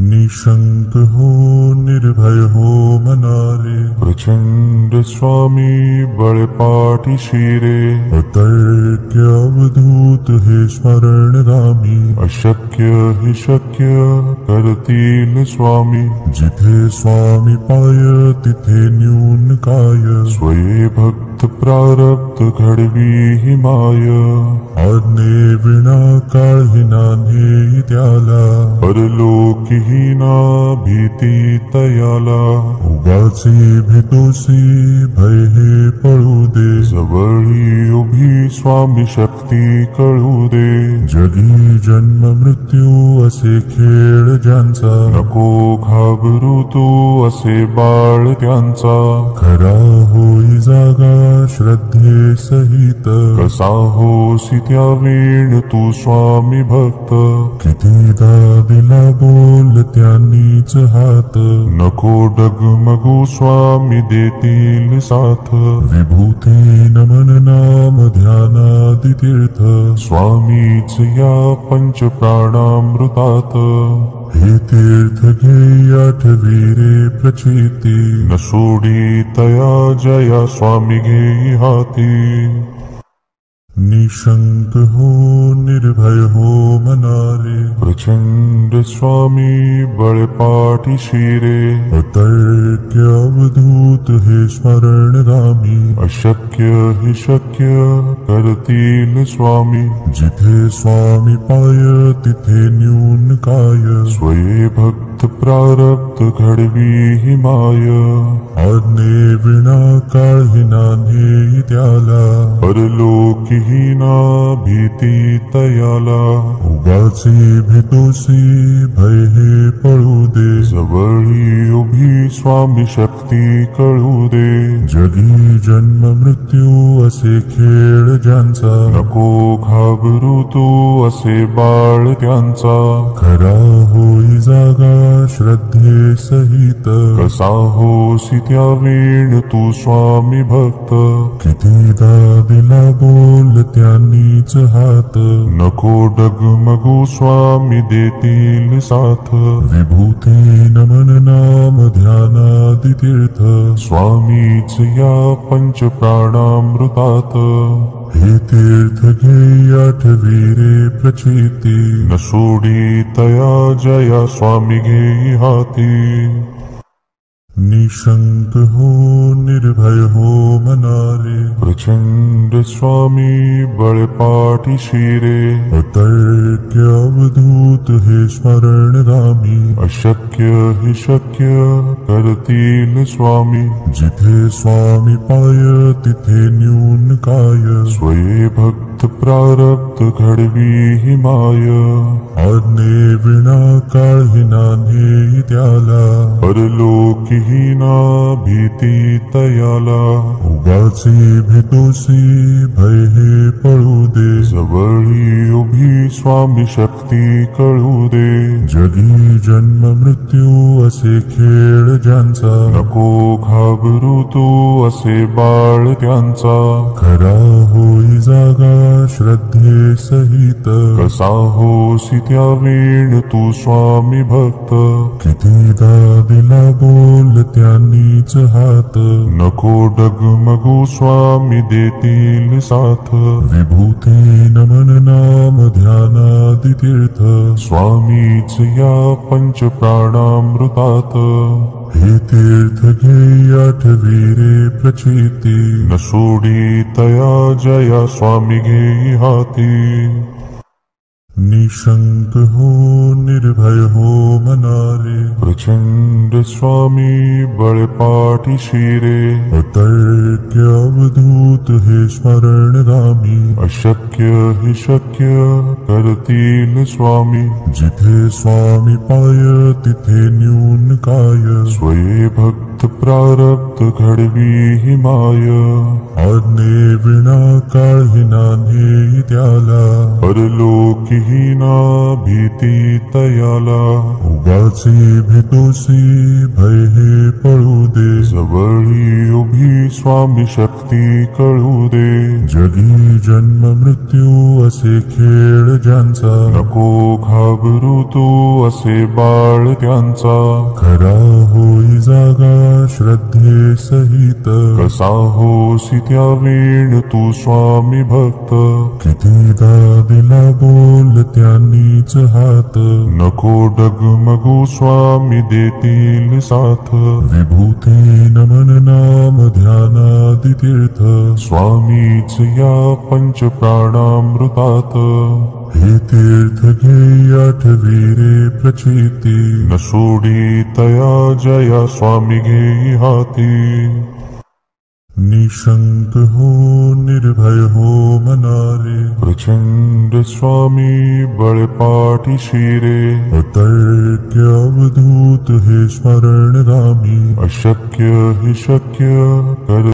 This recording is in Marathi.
निशंक हो निर्भय हो मनारे, प्रचंड स्वामी बळपाठी शिरे, अतर्क्य अवधूत हे स्मरणगामी, अशक्य हि शक्य करतील स्वामी, जिथे स्वामी पाय तिथे न्यून काय, स्वये भक्त प्रारब्ध घडवी हि माय, आज्ञे विना काळही नान्हे त्याला, परलोकीहीना भीती तयाला, उगाचे भेतोसी भय हे पळू दे, जवळी उभी स्वामी शक्ती कळू दे, जगी जन्म मृत्यू असे खेळ ज्यांचा, नको घाबरू तू असे बाळ त्यांचा, खरा होई जागा श्रद्धे सहित, कसा होसी त्या वेळ तू स्वामी भक्त, कितीदा दिला बोल त्यांनीच हात, नको डगमगू स्वामी देतील साथ, विभूती नमन नाम ध्यानादि तीर्थ, स्वामीच या पंच प्राणामृतात, हे तीर्थ घे आठवी रे प्रचिती, न सोडी तया जया स्वामी घेई हाती, निशंक हो निर्भय हो मनारे, प्रचंड स्वामी बळपाठी शिरे, अतर्क्य अवधूत हे स्मरणगामी, अशक्य हि शक्य करतील स्वामी, जिथे स्वामी पाय तिथे न्यून काय, स्वये भक्त प्रारब्ध घडवी हि माय, आज्ञे विना काळही नान्हे त्याला, परलोकीहीना भीती तयाला, उगाचे भेतोसी भय हे पळू दे, जवळी उभी स्वामी शक्ती कळू दे, जगी जन्म मृत्यू असे खेळ ज्यांचा, नको घाबरू तू असे बाळ त्यांचा, खरा होई जागा श्रद्धे सहित, कसा होसी त्या वेळ तू स्वामी भक्त, कितीदा दिला बोल त्यांनीच हात, नको डगमगू स्वामी देतील साथ, विभूती नमन नाम ध्यानादि तीर्थ, स्वामीच या पंच प्राणामृतात, हे तीर्थ घे आठवी रे प्रचिती, न सोडी तया जया स्वामी घेई हाती, निशंक हो निर्भय हो मनारे, प्रचंड स्वामी बळपाठी शिरे, अतर्क्य अवधूत हे स्मरणगामी, अशक्य हि शक्य करतील स्वामी, जिथे स्वामी पाय तिथे न्यून काय, स्वये भक्त प्रारब्ध घडवी हि माय, आज्ञे विना काळही नान्हे त्याला, परलोकीहीना भीती तयाला, उगाचे भेतोसी भय हे पळू दे, जवळी उभी स्वामी शक्ती कळू दे, जगी जन्म मृत्यू असे खेळ ज्यांचा, नको घाबरू तू असे बाळ त्यांचा, खरा होई जागा श्रद्धे सहित, कसा होसी त्या वेळ तू स्वामी भक्त, कितीदा दिला बोल त्यांनीच हात, नको डगमगू स्वामी देतील साथ, विभूती नमन नाम ध्यानादि तीर्थ, स्वामीच या पंच प्राणामृतात, हे तीर्थ घे आठवी रे प्रचिती, न सोडी तया जया स्वामी घेई हाती, निशंक हो निर्भय हो मनारे, प्रचंड स्वामी बळपाठी शिरे, अतर्क्य अवधूत हे स्मरणगामी, अशक्य हि शक्य करतील स्वामी, जिथे स्वामी पाय तिथे न्यून काय, स्वये भक्त प्रारब्ध घडवी हि माय, आज्ञे विना काळही नान्हे त्याला, परलोकीहीना भीती तयाला, उगाचे भेतोसी भय हे पळू दे, जवळी उभी स्वामी शक्ती भक्ती कळू दे. जगी जन्म मृत्यू असे खेळ ज्यांचा, नको घाबरू तू असे बाळ त्यांचा. खरा होई जागा श्रद्धे सहित, कसा होसी त्या वेळ तू स्वामी भक्त. कितीदा दिला बोल त्यांनीच हात, नको डगमगू स्वामी देतील साथ. विभूती नमन नाम ध्यानादि तीर्थ, स्वामीच या पंच प्राणामृतात. हे तीर्थ घे आठवी रे प्रचिती, न सोडी तया जया स्वामी घेई हाती. निशंक हो निर्भय हो मनारे, प्रचंड स्वामी बळपाठी शिरे. अतर्क्य अवधूत हे स्मरणगामी, अशक्य हे शक्य कर